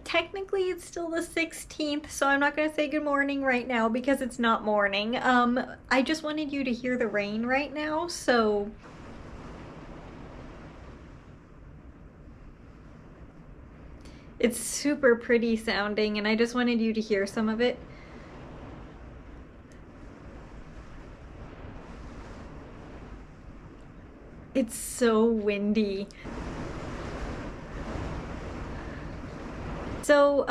Technically it's still the 16th, so I'm not gonna say good morning right now because it's not morning. I just wanted you to hear the rain right now, so it's super pretty sounding, and I just wanted you to hear some of it. It's so windy. So,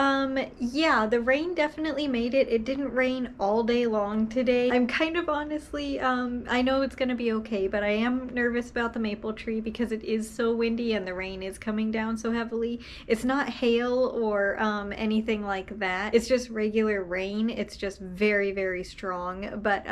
yeah, the rain definitely made it. It didn't rain all day long today. I'm kind of honestly, I know it's gonna be okay, but I am nervous about the maple tree because it is so windy and the rain is coming down so heavily. It's not hail or anything like that. It's just regular rain. It's just very, very strong. But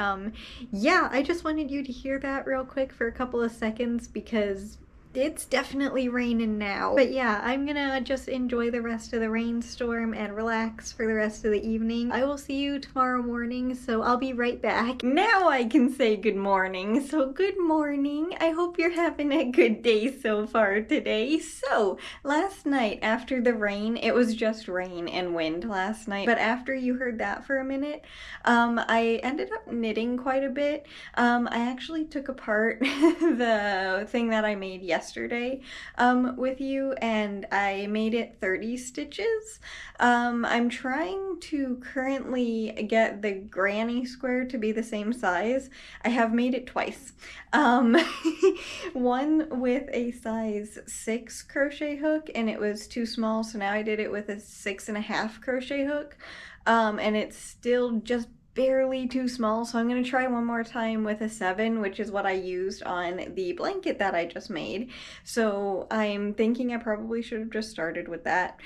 yeah, I just wanted you to hear that real quick for a couple of seconds because it's definitely raining now. But yeah, I'm gonna just enjoy the rest of the rainstorm and relax for the rest of the evening. I will see you tomorrow morning, so I'll be right back. Now I can say good morning. So good morning. I hope you're having a good day so far today. So last night after the rain, it was just rain and wind last night, but after you heard that for a minute, I ended up knitting quite a bit. I actually took apart the thing that I made yesterday with you, and I made it 30 stitches. I'm trying to currently get the granny square to be the same size. I have made it twice. One with a size 6 crochet hook, and it was too small, so now I did it with a 6.5 crochet hook, and it's still just barely too small, so I'm going to try one more time with a 7, which is what I used on the blanket that I just made. So I'm thinking I probably should have just started with that,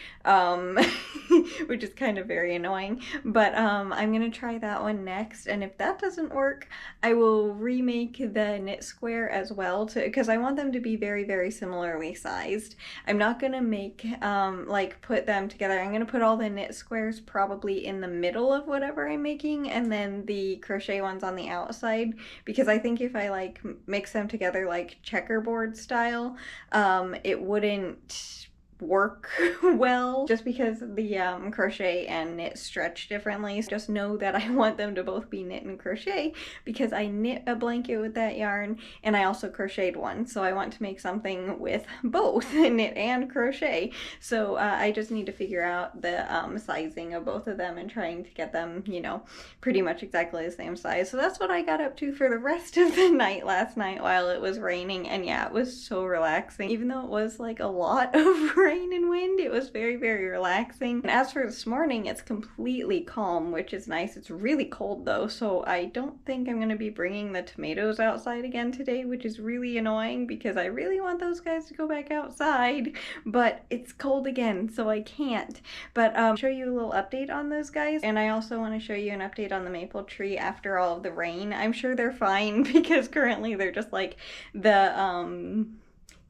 which is kind of very annoying, but I'm going to try that one next, and if that doesn't work, I will remake the knit square as well, because I want them to be very, very similarly sized. I'm not going to make, like, put them together. I'm going to put all the knit squares probably in the middle of whatever I'm making, and then the crochet ones on the outside, because I think if I like mix them together like checkerboard style, it wouldn't work well, just because the crochet and knit stretch differently. So just know that I want them to both be knit and crochet because I knit a blanket with that yarn and I also crocheted one, so I want to make something with both knit and crochet. So I just need to figure out the sizing of both of them and trying to get them, you know, pretty much exactly the same size. So that's what I got up to for the rest of the night last night while it was raining, and yeah, it was so relaxing. Even though it was like a lot of rain and wind, it was very, very relaxing. And as for this morning, it's completely calm, which is nice. It's really cold though, so I don't think I'm going to be bringing the tomatoes outside again today, which is really annoying because I really want those guys to go back outside, but it's cold again, so I can't. But I'll show you a little update on those guys, and I also want to show you an update on the maple tree after all of the rain. I'm sure they're fine because currently they're just like the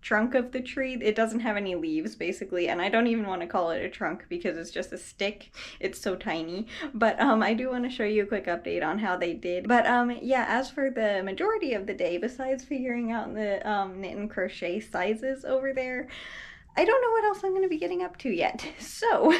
trunk of the tree. It doesn't have any leaves basically, and I don't even want to call it a trunk because it's just a stick. It's so tiny. But I do want to show you a quick update on how they did. But yeah, as for the majority of the day, besides figuring out the knit and crochet sizes over there, I don't know what else I'm going to be getting up to yet, so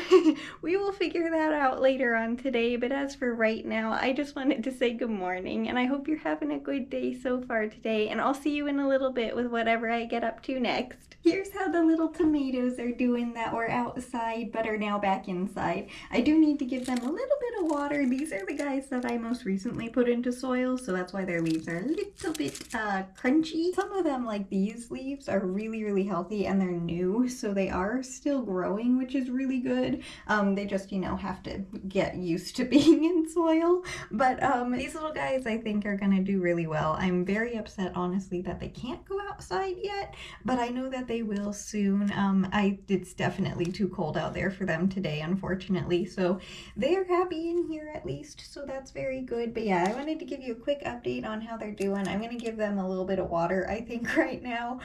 we will figure that out later on today. But as for right now, I just wanted to say good morning, and I hope you're having a good day so far today, and I'll see you in a little bit with whatever I get up to next. Here's how the little tomatoes are doing that were outside but are now back inside. I do need to give them a little bit of water. These are the guys that I most recently put into soil, so that's why their leaves are a little bit crunchy. Some of them, like these leaves, are really, really healthy and they're new, so they are still growing, which is really good. They just, you know, have to get used to being in soil. But these little guys, I think, are gonna do really well. I'm very upset, honestly, that they can't go outside yet, but I know that they will soon. It's definitely too cold out there for them today, unfortunately, so they're happy in here at least, so that's very good. But yeah, I wanted to give you a quick update on how they're doing. I'm gonna give them a little bit of water, I think, right now,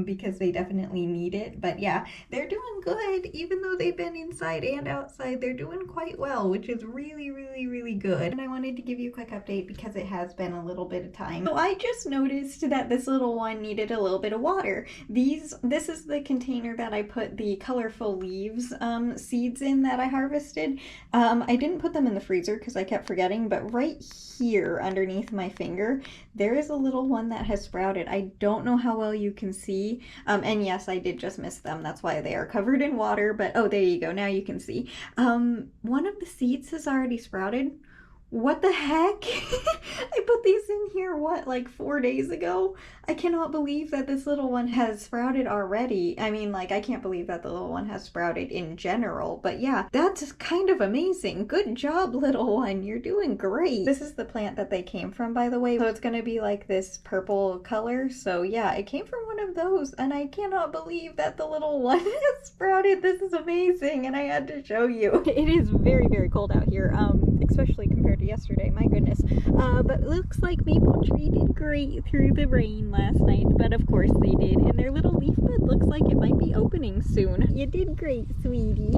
because they definitely need it. But but yeah, they're doing good. Even though they've been inside and outside, they're doing quite well, which is really, really, really good. And I wanted to give you a quick update because it has been a little bit of time. So I just noticed that this little one needed a little bit of water. This is the container that I put the colorful leaves seeds in that I harvested. I didn't put them in the freezer because I kept forgetting, but right here underneath my finger, there is a little one that has sprouted. I don't know how well you can see, and yes, I did just miss them. That's why they are covered in water, but oh, there you go. Now you can see. One of the seeds has already sprouted. What the heck? I put these in here, what, like 4 days ago? I cannot believe that this little one has sprouted already. I mean, like, I can't believe that the little one has sprouted in general, but yeah, that's kind of amazing. Good job, little one. You're doing great. This is the plant that they came from, by the way, so it's gonna be like this purple color. So yeah, it came from one of those, and I cannot believe that the little one has sprouted. This is amazing, and I had to show you. It is very, very cold out here, especially compared to yesterday, my goodness. But looks like Maple Tree did great through the rain last night, but of course they did, and their little leaf bud looks like it might be opening soon. You did great, sweetie.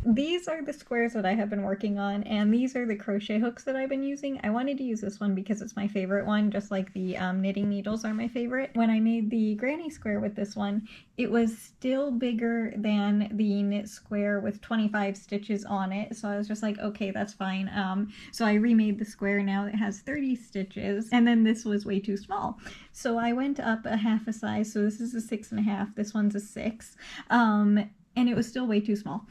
These are the squares that I have been working on, and these are the crochet hooks that I've been using. I wanted to use this one because it's my favorite one, just like the knitting needles are my favorite. When I made the granny square with this one, it was still bigger than the knit square with 25 stitches on it, so I was just like, okay, that's fine. So I remade the square. Now it has 30 stitches, and then this was way too small. So I went up a half a size, so this is a 6.5, this one's a 6. And it was still way too small.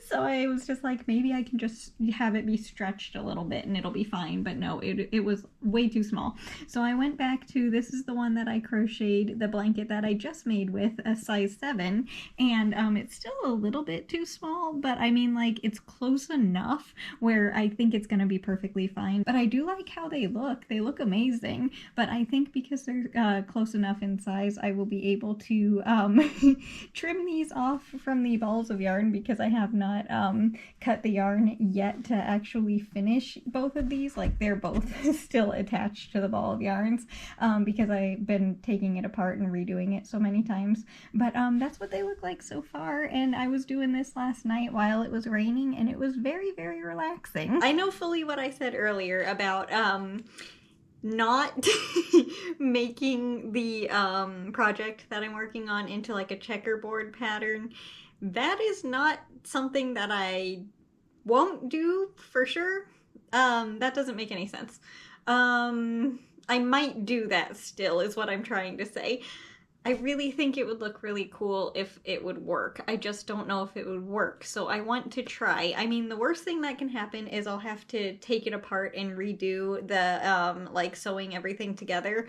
So I was just like, maybe I can just have it be stretched a little bit and it'll be fine. But no, it was way too small. So I went back to, this is the one that I crocheted, the blanket that I just made with, a size 7. And it's still a little bit too small, but I mean, like, it's close enough where I think it's gonna be perfectly fine. But I do like how they look. They look amazing. But I think because they're close enough in size, I will be able to trim these off from the balls of yarn, because I have not cut the yarn yet to actually finish both of these. Like, they're both still attached to the ball of yarns because I've been taking it apart and redoing it so many times. But that's what they look like so far, and I was doing this last night while it was raining, and it was very, very relaxing. I know fully what I said earlier about not making the project that I'm working on into like a checkerboard pattern. That is not something that I won't do for sure. That doesn't make any sense. I might do that still, is what I'm trying to say. I really think it would look really cool if it would work. I just don't know if it would work, so I want to try. I mean, the worst thing that can happen is I'll have to take it apart and redo the, like, sewing everything together.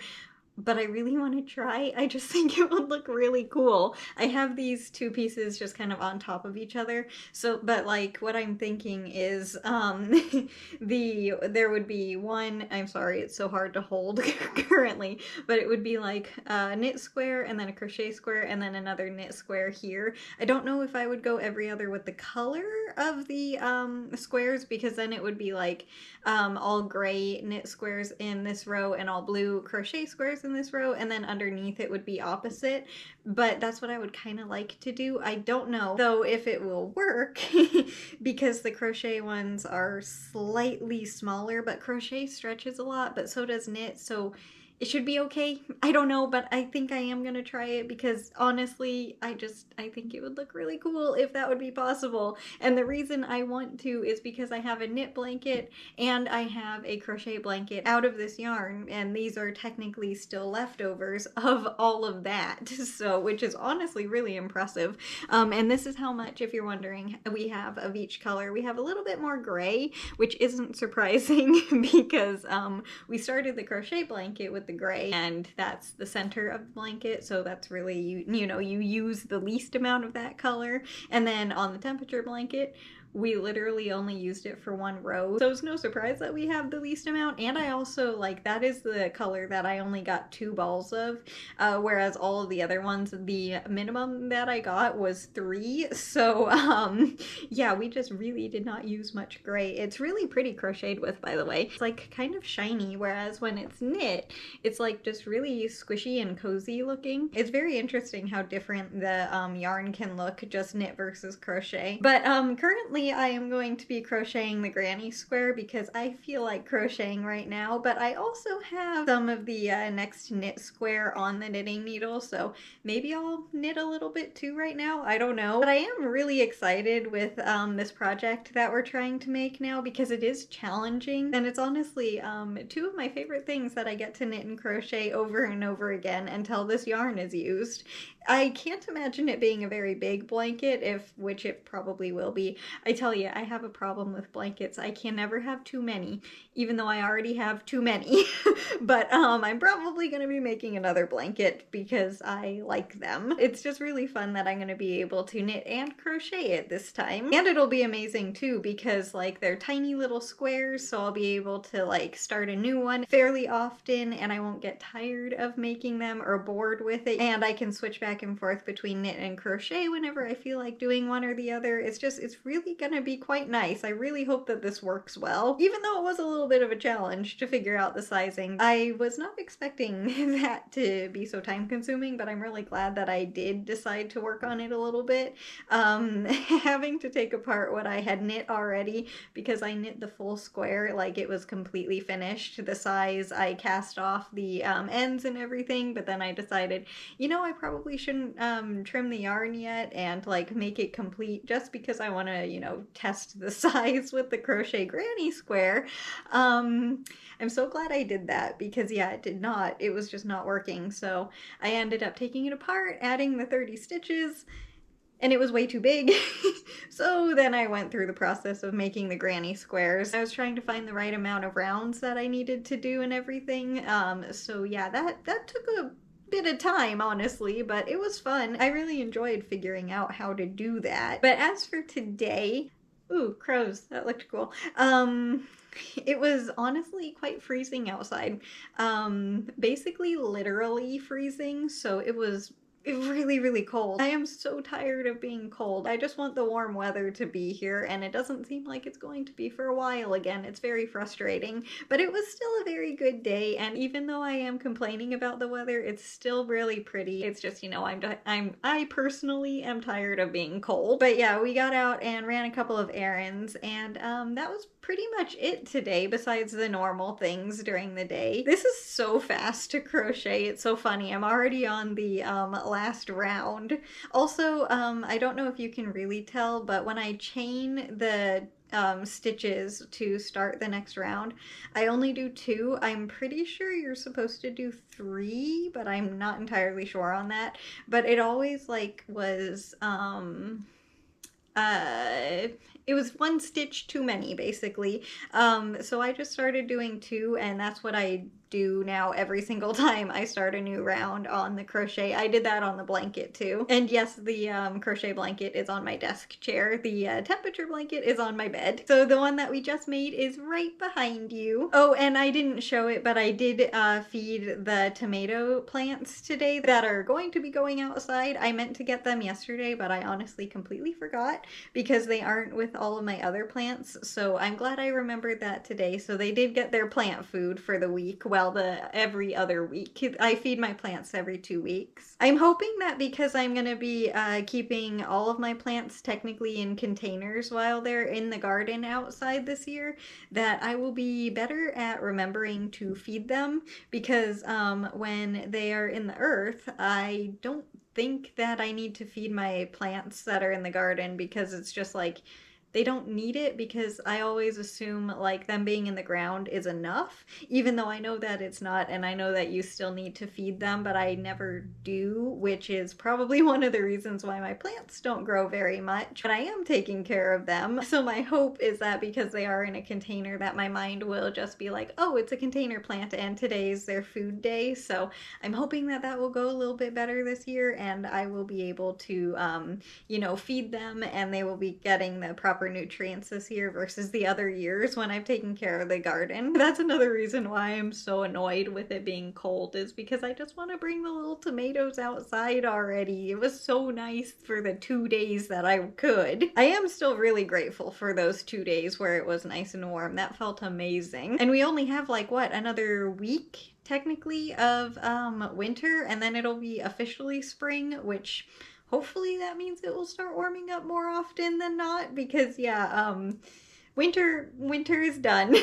But I really want to try. I just think it would look really cool. I have these two pieces just kind of on top of each other. So, but like, what I'm thinking is, there would be one, I'm sorry, it's so hard to hold currently, but it would be like a knit square and then a crochet square and then another knit square here. I don't know if I would go every other with the color of the squares, because then it would be like all gray knit squares in this row and all blue crochet squares in this row, and then underneath it would be opposite. But that's what I would kind of like to do. I don't know though if it will work because the crochet ones are slightly smaller, but crochet stretches a lot, but so does knit, so it should be okay. I don't know, but I think I am gonna try it because honestly, I think it would look really cool if that would be possible. And the reason I want to is because I have a knit blanket and I have a crochet blanket out of this yarn, and these are technically still leftovers of all of that. So, which is honestly really impressive. And this is how much, if you're wondering, we have of each color. We have a little bit more gray, which isn't surprising because we started the crochet blanket with the gray, and that's the center of the blanket, so that's really, you know, you use the least amount of that color. And then on the temperature blanket, we literally only used it for one row. So it's no surprise that we have the least amount. And I also, like, that is the color that I only got 2 balls of, whereas all of the other ones, the minimum that I got was 3. So, yeah, we just really did not use much gray. It's really pretty crocheted with, by the way. It's like kind of shiny, whereas when it's knit, it's like just really squishy and cozy looking. It's very interesting how different the yarn can look just knit versus crochet. But currently I am going to be crocheting the granny square because I feel like crocheting right now, but I also have some of the next knit square on the knitting needle, so maybe I'll knit a little bit too right now. I don't know. But I am really excited with this project that we're trying to make now because it is challenging, and it's honestly 2 of my favorite things that I get to knit and crochet over and over again until this yarn is used. I can't imagine it being a very big blanket, which it probably will be. I tell you, I have a problem with blankets. I can never have too many, even though I already have too many. But I'm probably going to be making another blanket because I like them. It's just really fun that I'm going to be able to knit and crochet it this time. And it'll be amazing too because like they're tiny little squares, so I'll be able to like start a new one fairly often and I won't get tired of making them or bored with it. And I can switch back and forth between knit and crochet whenever I feel like doing one or the other. It's really gonna be quite nice. I really hope that this works well. Even though it was a little bit of a challenge to figure out the sizing, I was not expecting that to be so time consuming, but I'm really glad that I did decide to work on it a little bit. Having to take apart what I had knit already because I knit the full square, like it was completely finished. The size, I cast off the ends and everything, but then I decided, you know, I probably shouldn't trim the yarn yet and like make it complete just because I want to, you know, test the size with the crochet granny square. I'm so glad I did that because yeah, it was just not working. So I ended up taking it apart, adding the 30 stitches, and it was way too big. So then I went through the process of making the granny squares. I was trying to find the right amount of rounds that I needed to do and everything. So yeah, that took a bit of time, honestly, but it was fun. I really enjoyed figuring out how to do that. But as for today, ooh, crows, that looked cool. It was honestly quite freezing outside. Basically literally freezing, so it was really, really cold. I am so tired of being cold. I just want the warm weather to be here, and it doesn't seem like it's going to be for a while again. It's very frustrating, but it was still a very good day, and even though I am complaining about the weather, it's still really pretty. It's just, you know, I personally am tired of being cold. But yeah, we got out and ran a couple of errands, and that was pretty much it today besides the normal things during the day. This is so fast to crochet. It's so funny. I'm already on the last round. Also, I don't know if you can really tell, but when I chain the stitches to start the next round, I only do 2. I'm pretty sure you're supposed to do 3, but I'm not entirely sure on that. But it always like was it was 1 stitch too many basically. So I just started doing 2, and that's what I do now every single time I start a new round on the crochet. I did that on the blanket too. And yes, the crochet blanket is on my desk chair. The temperature blanket is on my bed. So the one that we just made is right behind you. Oh, and I didn't show it, but I did feed the tomato plants today that are going to be going outside. I meant to get them yesterday, but I honestly completely forgot because they aren't with all of my other plants. So I'm glad I remembered that today. So they did get their plant food for the week. Well, every other week. I feed my plants every 2 weeks. I'm hoping that because I'm going to be keeping all of my plants technically in containers while they're in the garden outside this year, that I will be better at remembering to feed them because when they are in the earth, I don't think that I need to feed my plants that are in the garden because it's just like they don't need it because I always assume like them being in the ground is enough, even though I know that it's not, and I know that you still need to feed them, but I never do, which is probably one of the reasons why my plants don't grow very much. But I am taking care of them. So my hope is that because they are in a container that my mind will just be like, oh, it's a container plant and today's their food day. So I'm hoping that that will go a little bit better this year and I will be able to, you know, feed them and they will be getting the proper proper nutrients this year versus the other years when I've taken care of the garden. That's another reason why I'm so annoyed with it being cold, is because I just want to bring the little tomatoes outside already. It was so nice for the 2 days that I could. I am still really grateful for those 2 days where it was nice and warm. That felt amazing. And we only have like, what, another week technically of winter, and then it'll be officially spring, which hopefully that means it will start warming up more often than not, because yeah, winter is done.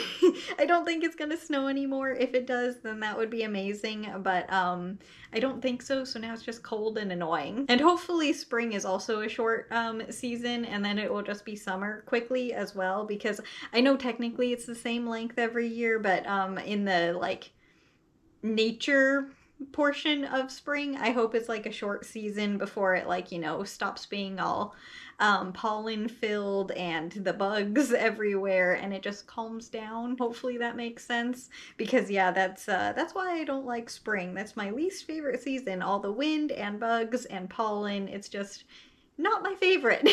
I don't think it's gonna snow anymore. If it does, then that would be amazing, but I don't think so, so now it's just cold and annoying. And hopefully spring is also a short season, and then it will just be summer quickly as well, because I know technically it's the same length every year, but in the like nature portion of spring, I hope it's like a short season before it, like, you know, stops being all pollen filled and the bugs everywhere, and it just calms down. Hopefully that makes sense, because yeah, that's why I don't like spring. That's my least favorite season. All the wind and bugs and pollen, it's just not my favorite.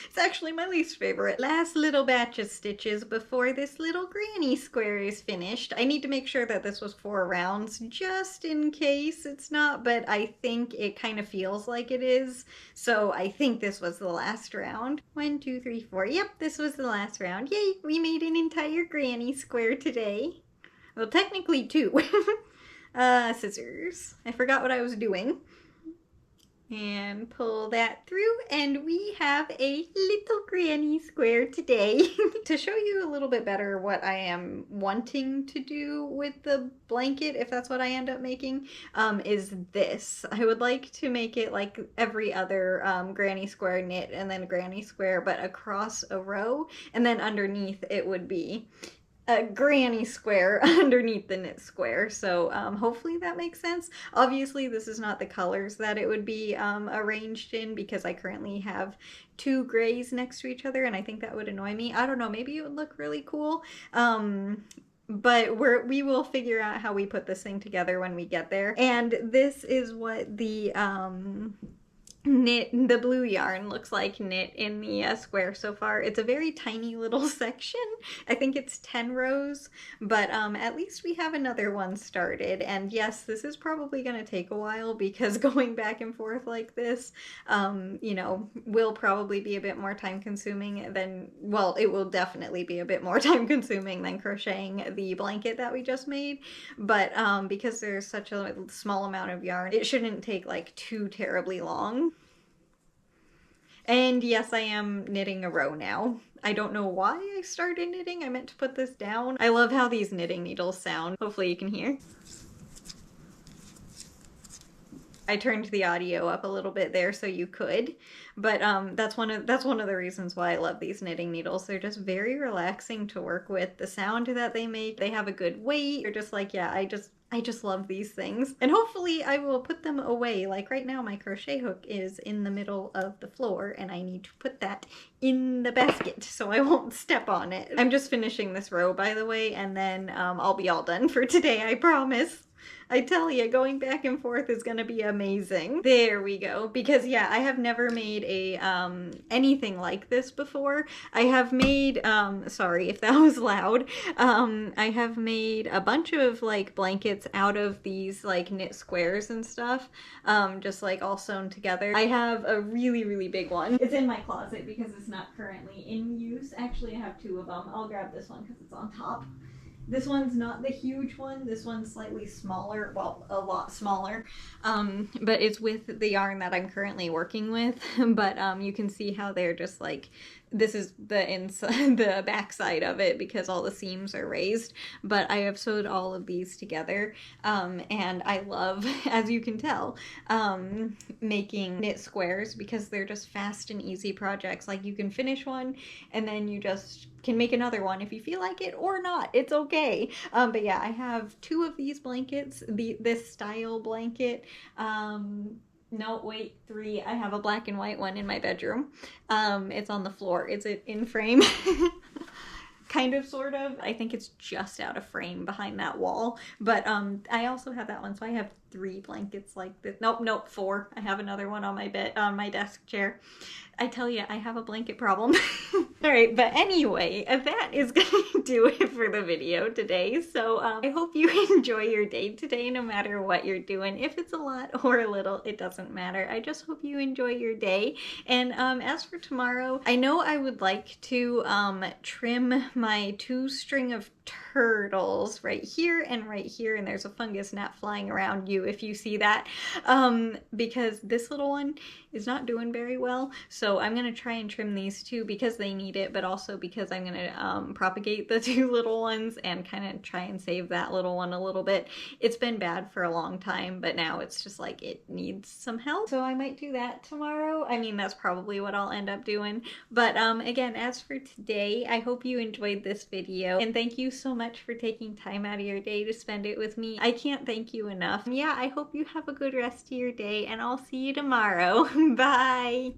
It's actually my least favorite. Last little batch of stitches before this little granny square is finished. I need to make sure that this was 4 rounds, just in case it's not, but I think it kind of feels like it is. So I think this was the last round. 1, 2, 3, 4. Yep, this was the last round. Yay, we made an entire granny square today. Well, technically 2. Scissors. I forgot what I was doing. And pull that through, and we have a little granny square today. To show you a little bit better what I am wanting to do with the blanket, if that's what I end up making, is this. I would like to make it like every other granny square knit and then granny square, but across a row, and then underneath it would be a granny square underneath the knit square. So hopefully that makes sense. Obviously this is not the colors that it would be arranged in, because I currently have 2 grays next to each other, and I think that would annoy me. I don't know, maybe it would look really cool. But we will figure out how we put this thing together when we get there. And this is what the blue yarn looks like knit in the square so far. It's a very tiny little section. I think it's 10 rows, but at least we have another one started. And yes, this is probably going to take a while, because going back and forth like this, you know, will probably be a bit more time consuming than, well, it will definitely be a bit more time consuming than crocheting the blanket that we just made. But because there's such a small amount of yarn, it shouldn't take like too terribly long. And yes, I am knitting a row now. I don't know why I started knitting. I meant to put this down. I love how these knitting needles sound. Hopefully you can hear. I turned the audio up a little bit there so you could, but that's one of the reasons why I love these knitting needles. They're just very relaxing to work with. The sound that they make, they have a good weight. You're just like, yeah, I just love these things. And hopefully I will put them away. Like right now my crochet hook is in the middle of the floor, and I need to put that in the basket so I won't step on it. I'm just finishing this row, by the way, and then I'll be all done for today, I promise. I tell you, going back and forth is gonna be amazing. There we go. Because yeah, I have never made a anything like this before. I have made, sorry if that was loud, I have made a bunch of like blankets out of these like knit squares and stuff, just like all sewn together. I have a really, really big one. It's in my closet because it's not currently in use. Actually, I have 2 of them. I'll grab this one because it's on top. This one's not the huge one. This one's slightly smaller, well, a lot smaller, but it's with the yarn that I'm currently working with. But you can see how they're just like, this is the inside, the back side of it, because all the seams are raised. But I have sewed all of these together, and I love, as you can tell, making knit squares, because they're just fast and easy projects. Like you can finish one and then you just can make another one if you feel like it, or not. It's okay. But yeah, I have 2 of these blankets, this style blanket. No, wait, 3. I have a black and white one in my bedroom. It's on the floor. It's in frame. Kind of, sort of. I think it's just out of frame behind that wall. But I also have that one. So I have 3 blankets like this. Nope, 4. I have another one on my bed, on my desk chair. I tell you, I have a blanket problem. All right, but anyway, that is gonna do it for the video today. So I hope you enjoy your day today, no matter what you're doing. If it's a lot or a little, it doesn't matter. I just hope you enjoy your day. And as for tomorrow, I know I would like to trim my 2 string of turtles right here, and there's a fungus gnat flying around you if you see that, because this little one is not doing very well. So I'm gonna try and trim these 2 because they need it, but also because I'm gonna propagate the 2 little ones and kind of try and save that little one a little bit. It's been bad for a long time, but now it's just like it needs some help. So I might do that tomorrow. I mean, that's probably what I'll end up doing. But again, as for today, I hope you enjoyed this video, and thank you so much for taking time out of your day to spend it with me. I can't thank you enough. Yeah, I hope you have a good rest of your day, and I'll see you tomorrow. Bye!